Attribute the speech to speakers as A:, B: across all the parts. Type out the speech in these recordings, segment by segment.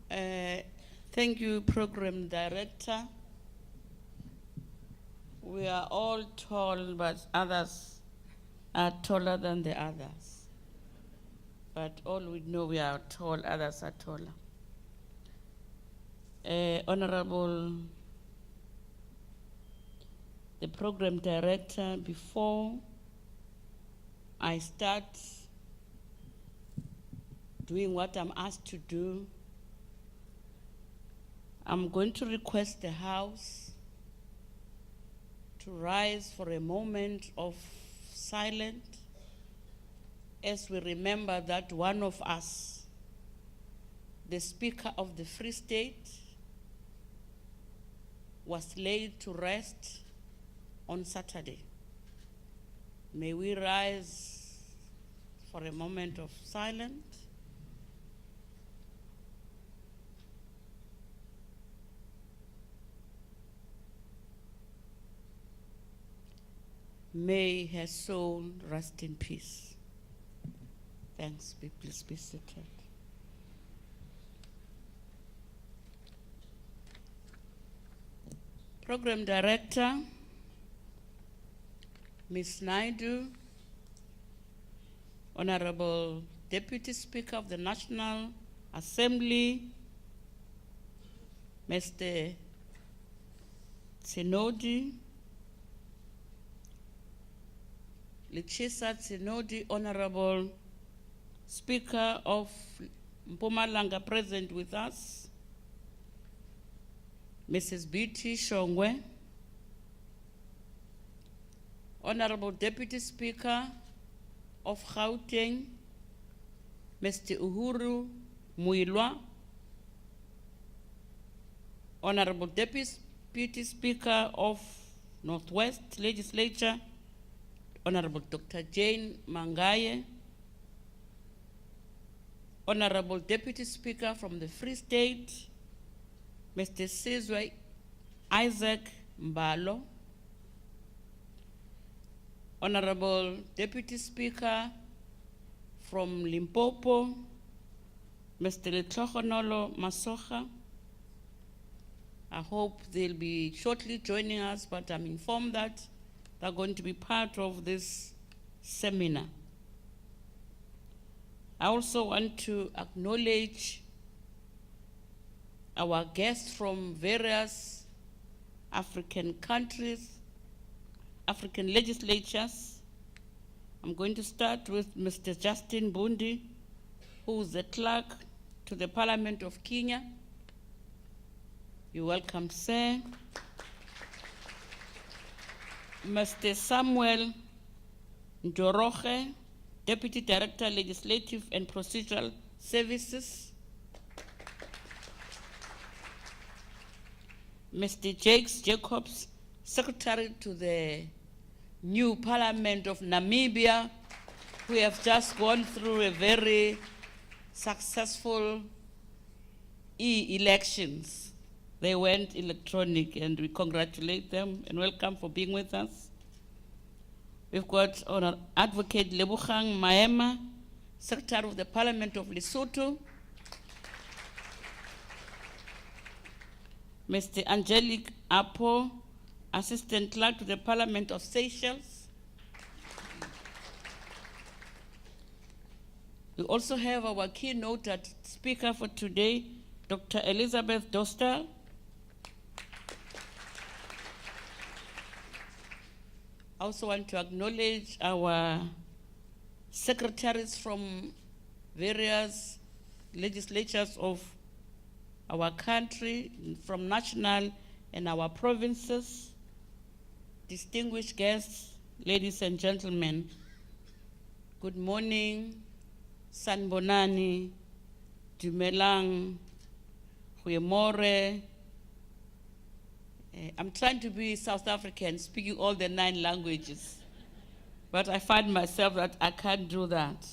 A: Thank you, Program Director. We are all tall, but others are taller than the others. But all we know we are tall, others are taller. Honorable, the Program Director, before I start doing what I'm asked to do, I'm going to request the House to rise for a moment of silence as we remember that one of us, the Speaker of the Free State, was laid to rest on Saturday. May we rise for a moment of silence. May her soul rest in peace. Thanks. Please be seated. Program Director, Ms. Naidu, Honorable Deputy Speaker of the National Assembly, Mr. Tsinodi, Lichisa Tsinodi, Honorable Speaker of Mpumalanga, present with us, Mrs. B.T. Shongwe, Honorable Deputy Speaker of Gauteng, Mr. Uhuru Muilwa, Honorable Deputy Speaker of Northwest Legislature, Honorable Dr. Jane Mangaye, Honorable Deputy Speaker from the Free State, Mr. Sizwe Isaac Mbalo, Honorable Deputy Speaker from Limpopo, Mr. Letlogonolo Masocha. I hope they'll be shortly joining us, but I'm informed that they're going to be part of this seminar. I also want to acknowledge our guests from various African countries, African legislatures. I'm going to start with Mr. Justin Bundi, who is the clerk to the Parliament of Kenya. You're welcome, sir. Mr. Samuel Njoroge, Deputy Director, Legislative and Procedural Services. Mr. Jakes Jacobs, Secretary to the new Parliament of Namibia, who have just gone through a very successful e-elections. They went electronic, and we congratulate them and welcome for being with us. We've got Advocate Lebogang Maema, Secretary of the Parliament of Lesotho. Mr. Angelique Apo, Assistant Clerk to the Parliament of Seychelles. We also have our keynote speaker for today, Dr. Elizabeth Dostal. I also want to acknowledge our secretaries from various legislatures of our country, from national and our provinces. Distinguished guests, ladies and gentlemen, good morning, Sanbonani, Dumelang, Huemore. I'm trying to be South African, speaking all the 9 languages, but I find myself that I can't do that.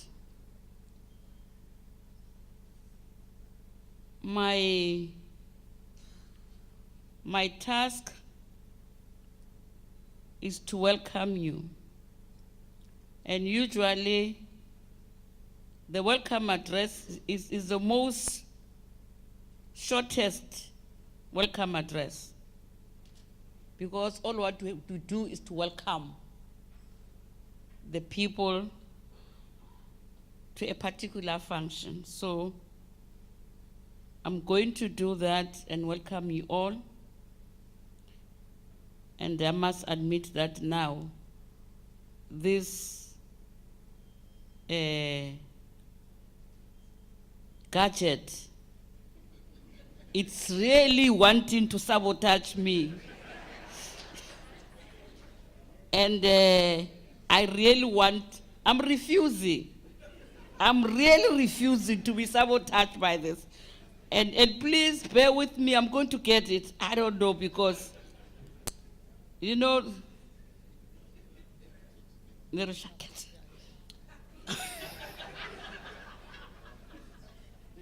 A: My task is to welcome you. And usually, the welcome address is the most shortest welcome address, because all what we have to do is to welcome the people to a particular function. So I'm going to do that and welcome you all. And I must admit that now, this gadget, it's really wanting to sabotage me. And I really I'm refusing. I'm really refusing to be sabotaged by this. And please bear with me, I'm going to get it. I don't know, because, you know,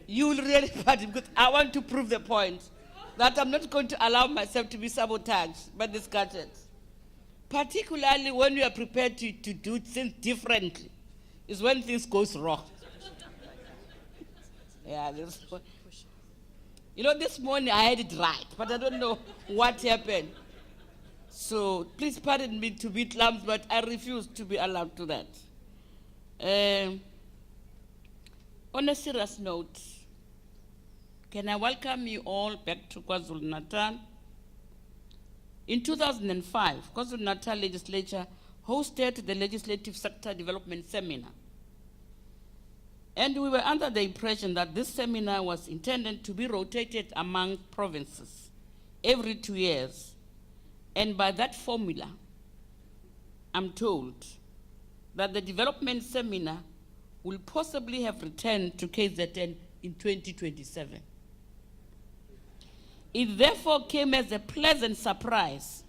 A: you will really pardon, because I want to prove the point that I'm not going to allow myself to be sabotaged by this gadget. Particularly when you are prepared to do things differently, is when things goes wrong. Yeah, you know, this morning I had it right, but I don't know what happened. So please pardon me to be clumsy, but I refuse to be allowed to that. On a serious note, can I welcome you all back to KwaZulu-Natal? In 2005, KwaZulu-Natal Legislature hosted the Legislative Sector Development Seminar. And we were under the impression that this seminar was intended to be rotated among provinces every 2 years. And by that formula, I'm told that the development seminar will possibly have returned to KZN in 2027. It therefore came as a pleasant surprise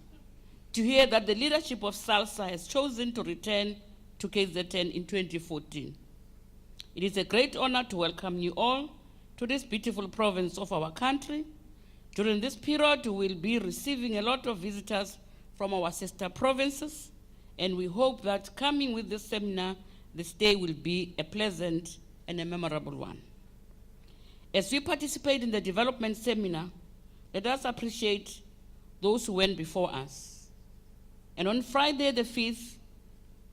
A: to hear that the leadership of SALSA has chosen to return to KZN in 2014. It is a great honor to welcome you all to this beautiful province of our country. During this period, we will be receiving a lot of visitors from our sister provinces, and we hope that coming with this seminar, the stay will be a pleasant and a memorable one. As we participate in the development seminar, let us appreciate those who went before us. And on Friday, the 5th,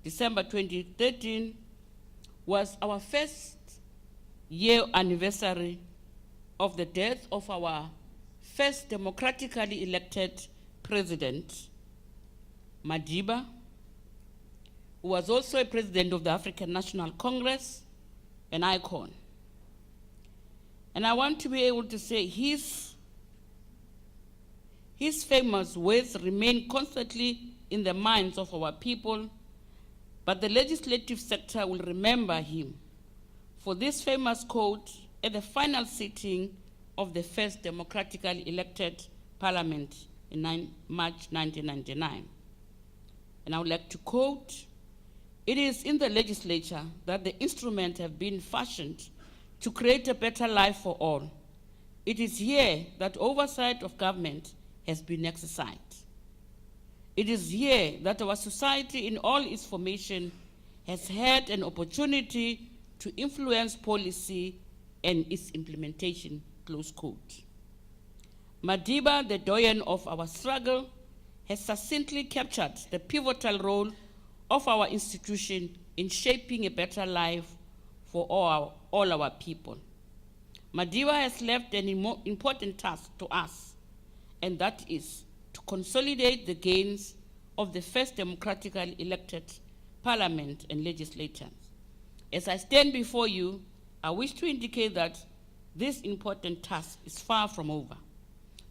A: December 2013, was our first year anniversary of the death of our first democratically elected president, Madiba, who was also a president of the African National Congress, an icon. And I want to be able to say his famous words remain constantly in the minds of our people, but the legislative sector will remember him for this famous quote at the final sitting of the first democratically elected parliament in March 1999. And I would like to quote, "It is in the legislature that the instruments have been fashioned to create a better life for all. It is here that oversight of government has been exercised. It is here that our society in all its formation has had an opportunity to influence policy and its implementation," close quote. Madiba, the doyen of our struggle, has succinctly captured the pivotal role of our institution in shaping a better life for all our people. Madiba has left an important task to us, and that is to consolidate the gains of the first democratically elected parliament and legislatures. As I stand before you, I wish to indicate that this important task is far from over.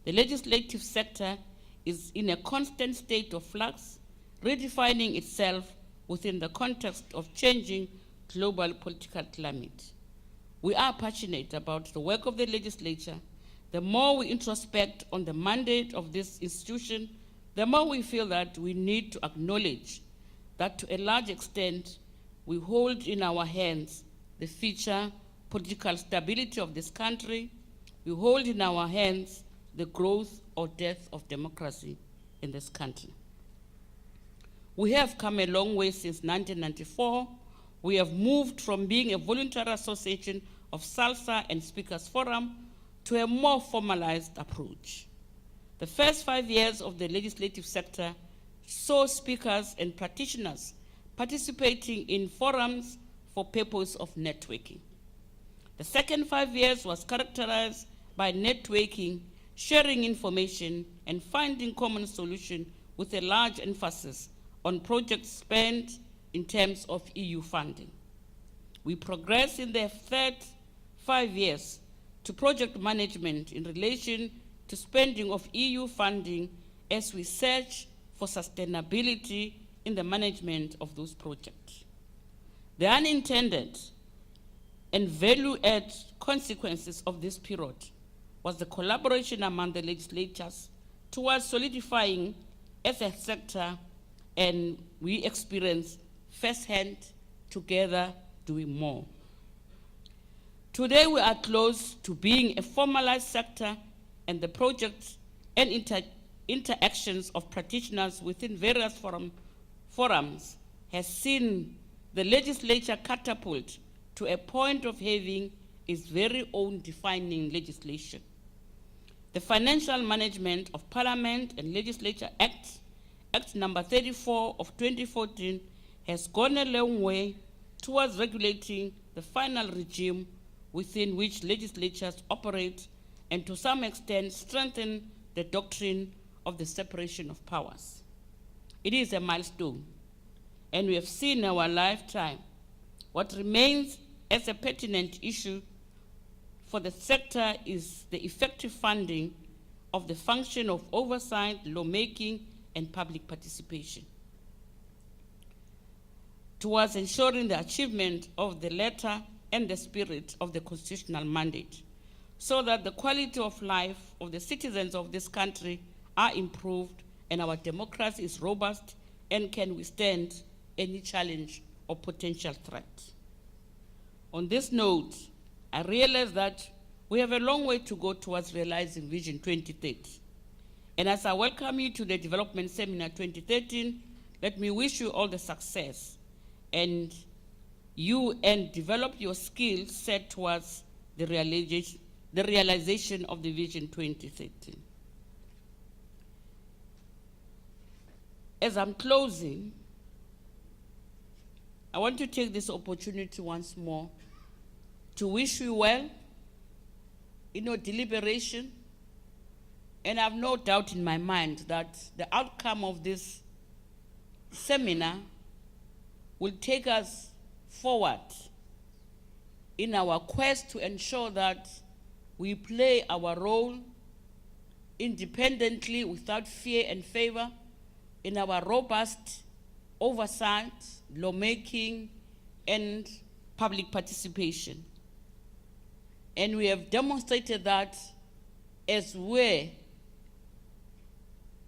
A: The legislative sector is in a constant state of flux, redefining itself within the context of changing global political climate. We are passionate about the work of the legislature. The more we introspect on the mandate of this institution, the more we feel that we need to acknowledge that to a large extent, we hold in our hands the future political stability of this country. We hold in our hands the growth or death of democracy in this country. We have come a long way since 1994. We have moved from being a voluntary association of SALSA and Speakers Forum to a more formalized approach. The first 5 years of the legislative sector saw speakers and practitioners participating in forums for purpose of networking. The second 5 years was characterized by networking, sharing information, and finding common solutions with a large emphasis on projects spent in terms of EU funding. We progressed in the third 5 years to project management in relation to spending of EU funding as we search for sustainability in the management of those projects. The unintended and value-add consequences of this period was the collaboration among the legislatures towards solidifying as a sector, and we experienced firsthand together doing more. Today we are close to being a formalized sector, and the projects and interactions of practitioners within various forums has seen the legislature catapult to a point of having its very own defining legislation. The Financial Management of Parliament and Legislature Act number 34 of 2014 has gone a long way towards regulating the final regime within which legislatures operate, and to some extent strengthen the doctrine of the separation of powers. It is a milestone, and we have seen in our lifetime what remains as a pertinent issue for the sector is the effective funding of the function of oversight, lawmaking, and public participation towards ensuring the achievement of the letter and the spirit of the constitutional mandate, so that the quality of life of the citizens of this country are improved and our democracy is robust and can withstand any challenge or potential threat. On this note, I realize that we have a long way to go towards realizing Vision 2030. And as I welcome you to the Development Seminar 2013, let me wish you all the success and develop your skills set towards the realization of the Vision 2030. As I'm closing, I want to take this opportunity once more to wish you well in your deliberation, and I have no doubt in my mind that the outcome of this seminar will take us forward in our quest to ensure that we play our role independently, without fear and favor, in our robust oversight, lawmaking, and public participation. And we have demonstrated that as we're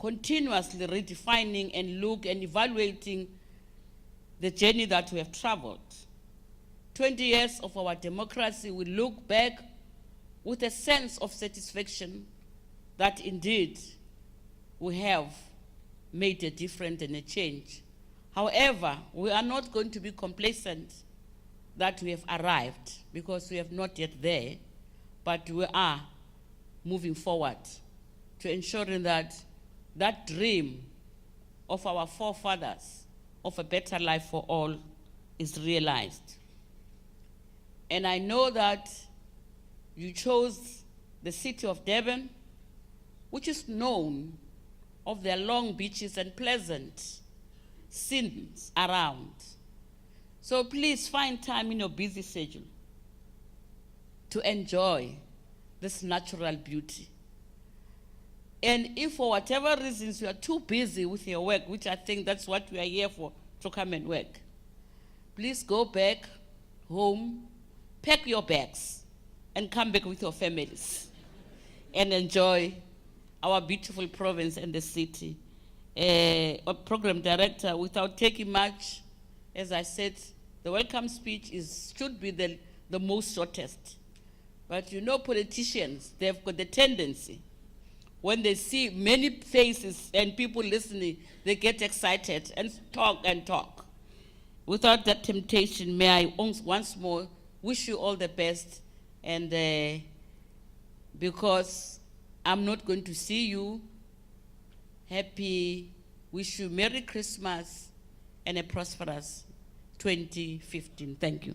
A: continuously redefining and evaluating the journey that we have traveled. 20 years of our democracy, we look back with a sense of satisfaction that indeed we have made a difference and a change. However, we are not going to be complacent that we have arrived, because we have not yet there, but we are moving forward to ensuring that that dream of our forefathers of a better life for all is realized. And I know that you chose the city of Durban, which is known of their long beaches and pleasant scenes around. So please find time in your busy schedule to enjoy this natural beauty. And if for whatever reasons you are too busy with your work, which I think that's what we are here for, to come and work, please go back home, pack your bags, and come back with your families and enjoy our beautiful province and the city. A program director, without taking much, as I said, the welcome speech should be the most shortest. But you know, politicians, they've got the tendency, when they see many faces and people listening, they get excited and talk. Without that temptation, may I once more wish you all the best, and because I'm not going to see you. Wish you Merry Christmas and a prosperous 2015. Thank you.